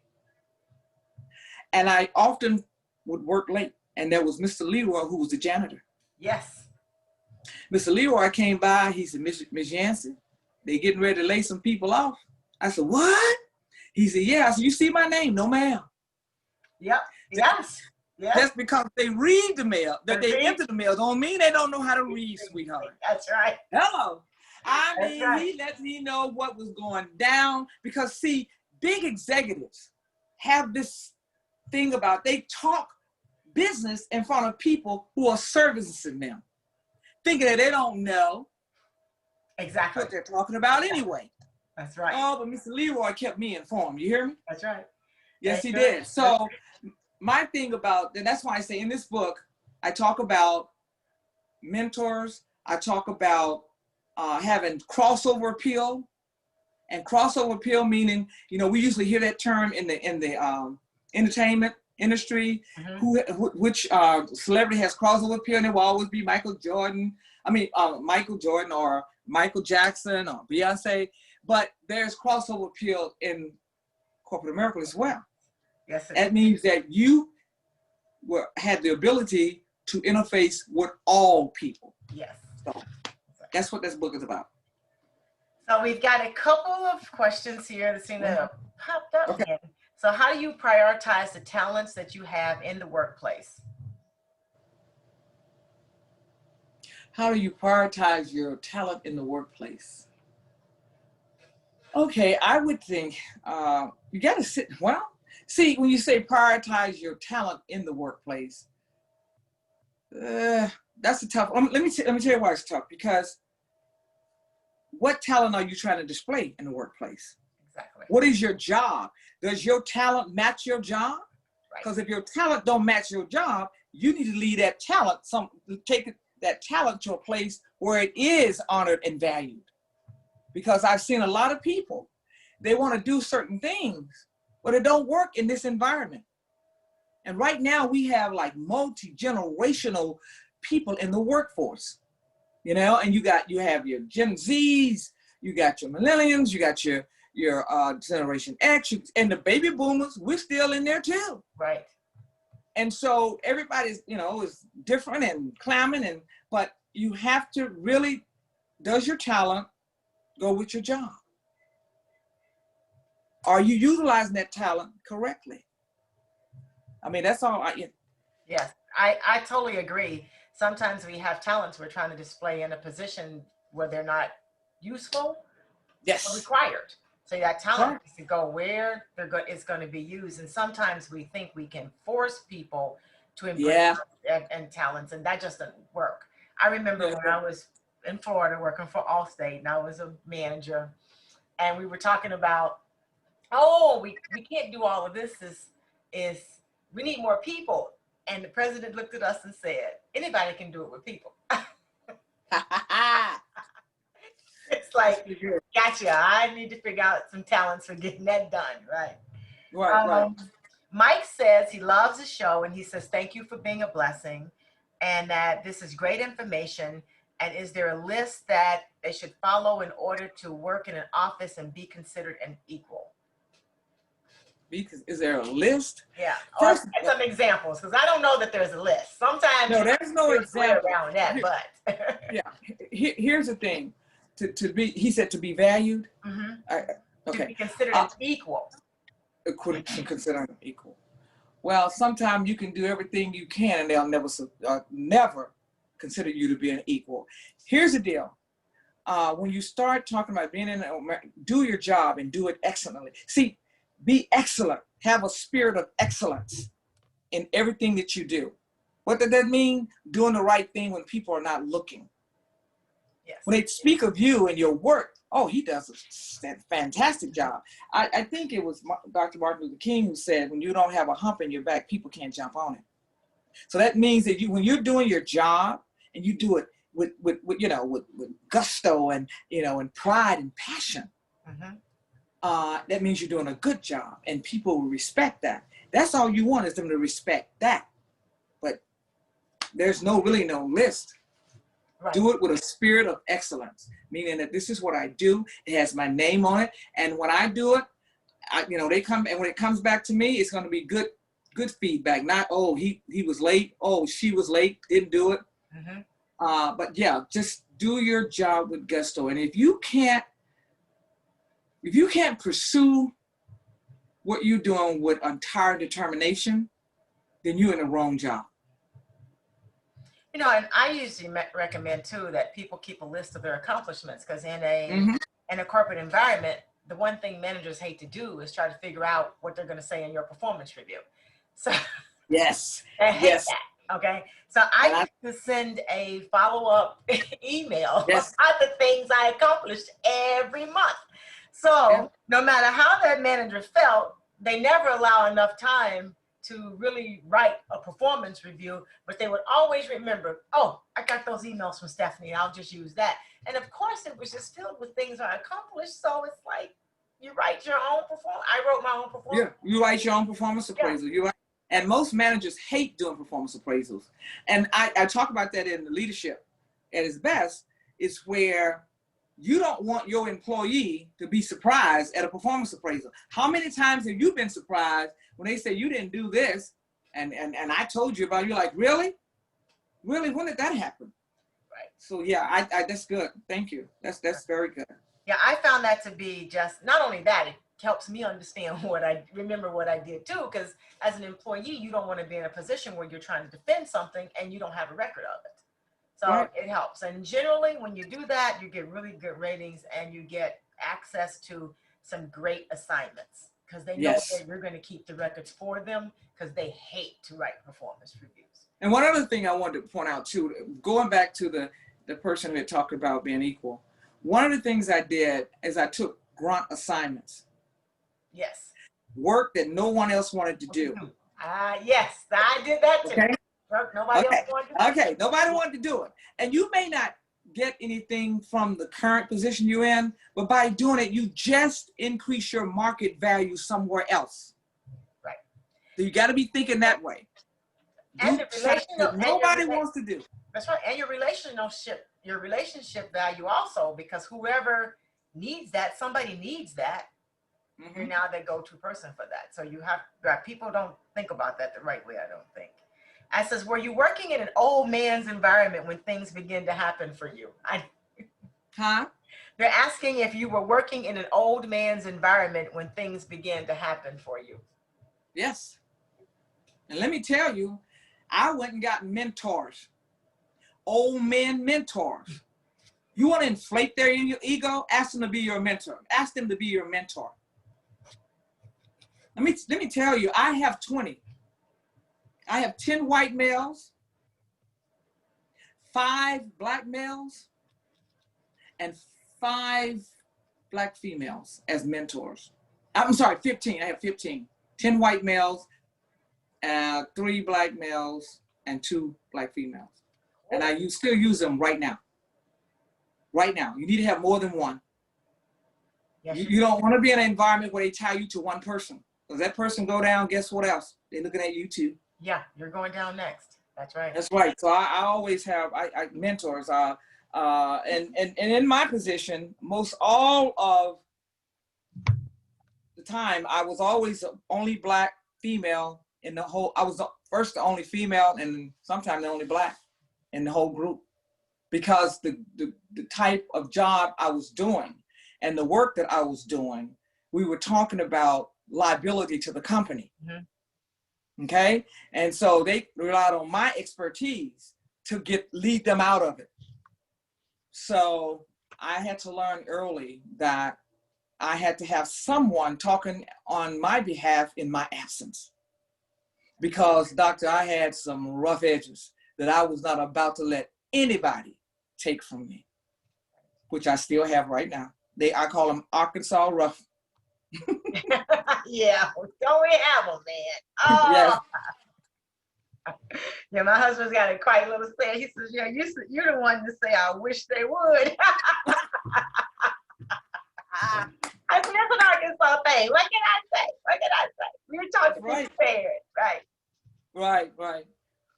And I often would work late. And there was Mr. Leroy, who was the janitor. Yes. Mr. Leroy came by. He said, Miss Yancy, they getting ready to lay some people off. I said, what? He said, yeah. I said, you see my name? No, ma'am. Yep. Yes. Yes. Just because they read the mail, that they enter the mail, don't mean they don't know how to read, sweetheart. That's right. Hello. He let me know what was going down because, see, big executives have this thing about they talk business in front of people who are servicing them, thinking that they don't know exactly what they're talking about anyway. That's right. Oh, but Mr. Leroy kept me informed. You hear me? That's right. Yes, he did. So my thing about, and that's why I say in this book, I talk about mentors. I talk about having crossover appeal, and crossover appeal meaning, we usually hear that term in the entertainment industry. Which celebrity has crossover appeal, and it will always be Michael Jordan or Michael Jackson or Beyonce. But there's crossover appeal in corporate America as well. Yes. That means that you had the ability to interface with all people. Yes. So that's what this book is about. So we've got a couple of questions here that seem to have popped up again. So how do you prioritize the talents that you have in the workplace? How do you prioritize your talent in the workplace? Okay, I would think you got to see, when you say prioritize your talent in the workplace, that's a tough. Let me tell you why it's tough, because what talent are you trying to display in the workplace? Exactly. What is your job? Does your talent match your job? Because if your talent don't match your job, you need to lead that talent, take that talent to a place where it is honored and valued. Because I've seen a lot of people, they want to do certain things, but it don't work in this environment. And right now we have like multi-generational people in the workforce, and you have your Gen Zs, you got your millennials, you got your Generation X, and the baby boomers, we're still in there too. Right. And so everybody's, is different and clamming, but you have to really, does your talent go with your job? Are you utilizing that talent correctly? I mean, that's all. Yes, I totally agree. Sometimes we have talents we're trying to display in a position where they're not useful or Yes. required. So that talent Right. needs to go where it's going to be used. And sometimes we think we can force people to embrace and talents, and that just doesn't work. I remember when I was in Florida working for Allstate, and I was a manager, and we were talking about, oh, we can't do all of this. Is we need more people. And the president looked at us and said, anybody can do it with people. It's like, gotcha. I need to figure out some talents for getting that done, right? Right. Mike says he loves the show, and he says, thank you for being a blessing, and that this is great information. And is there a list that they should follow in order to work in an office and be considered an equal? Because is there a list? Yeah, or some examples, because I don't know that there's a list. Sometimes no, there's no example around that, but yeah. Here's the thing: to be, he said, to be valued. To be considered an equal. Considered an equal. Well, sometimes you can do everything you can, and they'll never consider you to be an equal. Here's the deal: when you start talking about being do your job and do it excellently. See. Be excellent. Have a spirit of excellence in everything that you do. What does that mean? Doing the right thing when people are not looking. Yes. When they speak of you and your work, oh, he does a fantastic job. I think it was Dr. Martin Luther King who said, when you don't have a hump in your back, people can't jump on it. So that means that when you're doing your job and you do it with gusto and, and pride and passion, that means you're doing a good job, and people will respect that. That's all you want, is them to respect that. But there's really no list. Right. Do it with a spirit of excellence, meaning that this is what I do. It has my name on it, and when I do it, they come, and when it comes back to me, it's going to be good feedback. Not, oh, he was late. Oh, she was late, didn't do it. But yeah, just do your job with gusto, and if you can't pursue what you're doing with entire determination, then you're in the wrong job. And I usually recommend too that people keep a list of their accomplishments, because in a corporate environment, the one thing managers hate to do is try to figure out what they're going to say in your performance review. So yes, I hate that. Okay, so I used to send a follow-up email about the things I accomplished every month. So no matter how that manager felt, they never allow enough time to really write a performance review, but they would always remember, oh, I got those emails from Stephanie, I'll just use that. And of course, it was just filled with things I accomplished. So it's like, you write your own performance. I wrote my own performance. Yeah, you write your own performance appraisal. You write, and most managers hate doing performance appraisals. And I talk about that in the leadership at its best, is where you don't want your employee to be surprised at a performance appraisal. How many times have you been surprised when they say you didn't do this, and I told you about it? You're like, really? Really? When did that happen? Right. So yeah, I that's good. Thank you. That's very good. Yeah, I found that to be just, not only that, it helps me understand what I did too, because as an employee, you don't want to be in a position where you're trying to defend something and you don't have a record of it. So it helps. And generally, when you do that, you get really good ratings and you get access to some great assignments, because they know that you're going to keep the records for them, because they hate to write performance reviews. And one other thing I wanted to point out too, going back to the person who had talked about being equal, one of the things I did is I took grunt assignments. Yes. Work that no one else wanted to do. Yes, I did that too. Okay. Nobody else wanted to do it. Okay, nobody wanted to do it. And you may not get anything from the current position you're in, but by doing it, you just increase your market value somewhere else. Right. So you got to be thinking that way. And the relationship nobody wants to do. That's right. And your relationship value also, because whoever needs that, somebody needs that. You're now the go-to person for that. So people don't think about that the right way, I don't think. I says, were you working in an old man's environment when things begin to happen for you? Huh? They're asking if you were working in an old man's environment when things began to happen for you. Yes. And let me tell you, I went and got mentors, old men mentors. You want to inflate their ego? Ask them to be your mentor. Ask them to be your mentor. Let me tell you, I have 20. I have 10 white males, 5 black males, and 5 black females as mentors. I'm sorry, 15. I have 15. 10 white males, 3 black males, and 2 black females. And I still use them right now. Right now. You need to have more than one. Yes, You don't want to be in an environment where they tie you to one person. Because that person go down, guess what else? They're looking at you too. Yeah, you're going down next. That's right. That's right. So I always have mentors. And in my position, most all of the time, I was always the only black female in the whole. I was the only female and sometimes the only black in the whole group, because the type of job I was doing and the work that I was doing, we were talking about liability to the company. Mm-hmm. Okay, and so they relied on my expertise to lead them out of it. So I had to learn early that I had to have someone talking on my behalf in my absence. Because, doctor, I had some rough edges that I was not about to let anybody take from me, which I still have right now. I call them Arkansas rough. Yeah, don't we have them, man? Oh. Yes. Yeah, my husband's got a quiet little saying. He says, yeah, you're the one to say, I wish they would. I said, that's an Arkansas thing. What can I say? We're talking to the parents, right? Right.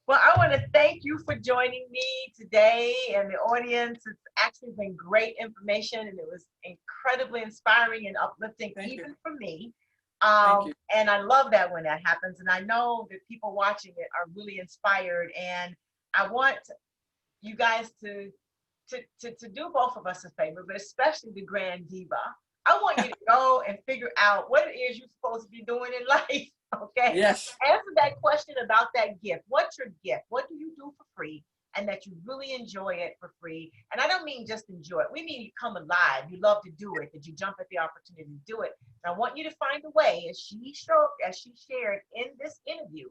Well, I want to thank you for joining me today and the audience. It's actually been great information, and it was incredibly inspiring and uplifting, even for me. And I love that when that happens. And I know that people watching it are really inspired. And I want you guys to do both of us a favor, but especially the Grand Diva. I want you to go and figure out what it is you're supposed to be doing in life. Okay. Yes. Answer that question about that gift. What's your gift? What do you do for free? And that you really enjoy it for free. And I don't mean just enjoy it. We mean you come alive. You love to do it, that you jump at the opportunity to do it. And I want you to find a way, as she shared in this interview,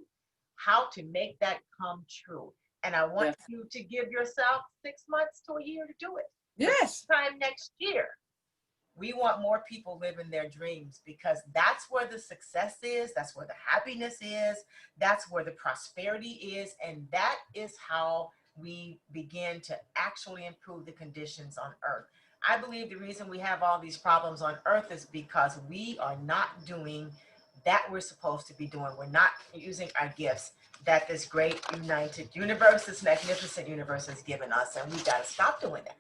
how to make that come true. And I want you to give yourself 6 months to a year to do it. Yes. This time next year. We want more people living their dreams, because that's where the success is. That's where the happiness is. That's where the prosperity is. And that is how we begin to actually improve the conditions on earth. I believe the reason we have all these problems on earth is because we are not doing that we're supposed to be doing. We're not using our gifts that this great united universe, this magnificent universe has given us. And we've got to stop doing that.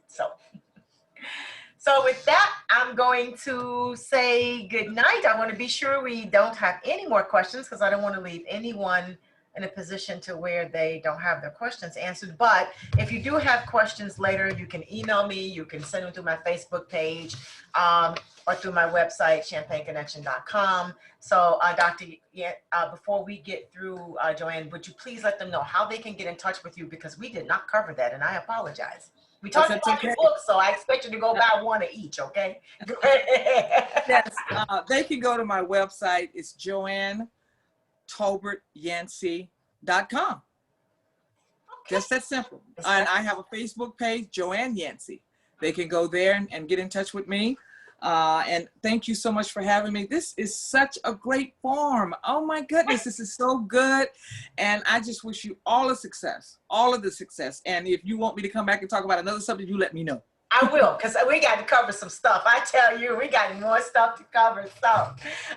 So with that, I'm going to say good night. I want to be sure we don't have any more questions, because I don't want to leave anyone in a position to where they don't have their questions answered. But if you do have questions later, you can email me. You can send them through my Facebook page or through my website, champagneconnection.com. So Dr. Before we get through, Joann, would you please let them know how they can get in touch with you? Because we did not cover that, and I apologize. We talked about your book, so I expect you to go buy one of each, okay? Yes, they can go to my website. It's JoannTolbert-Yancy.com. Okay. Just that simple. And I have a Facebook page, Joann Yancy. They can go there and get in touch with me. And thank you so much for having me. This is such a great forum. Oh my goodness, this is so good. And I just wish you all the success. And if you want me to come back and talk about another subject, you let me know. I will, because we got to cover some stuff. I tell you, we got more stuff to cover. So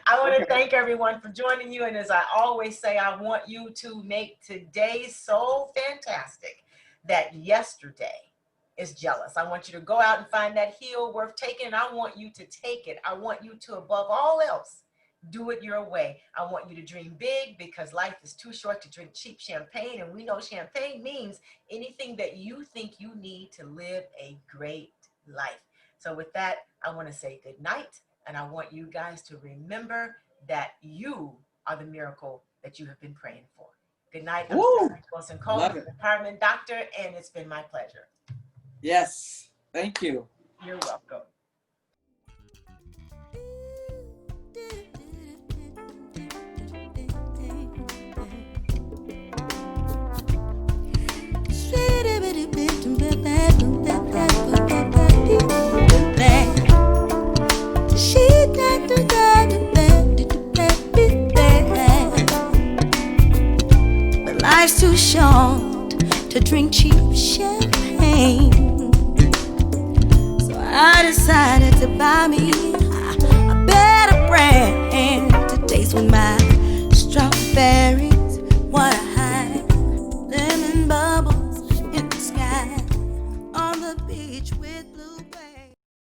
I want to thank everyone for joining you. And as I always say, I want you to make today so fantastic that yesterday is jealous. I want you to go out and find that heel worth taking, and I want you to take it. I want you to, above all else, do it your way. I want you to dream big, because life is too short to drink cheap champagne, and we know champagne means anything that you think you need to live a great life. So with that, I want to say good night, and I want you guys to remember that you are the miracle that you have been praying for. Good night. I'm Wilson-Coleman, empowerment doctor, and it's been my pleasure. Yes, thank you. You're welcome. But life's too short to drink cheap champagne, so I decided to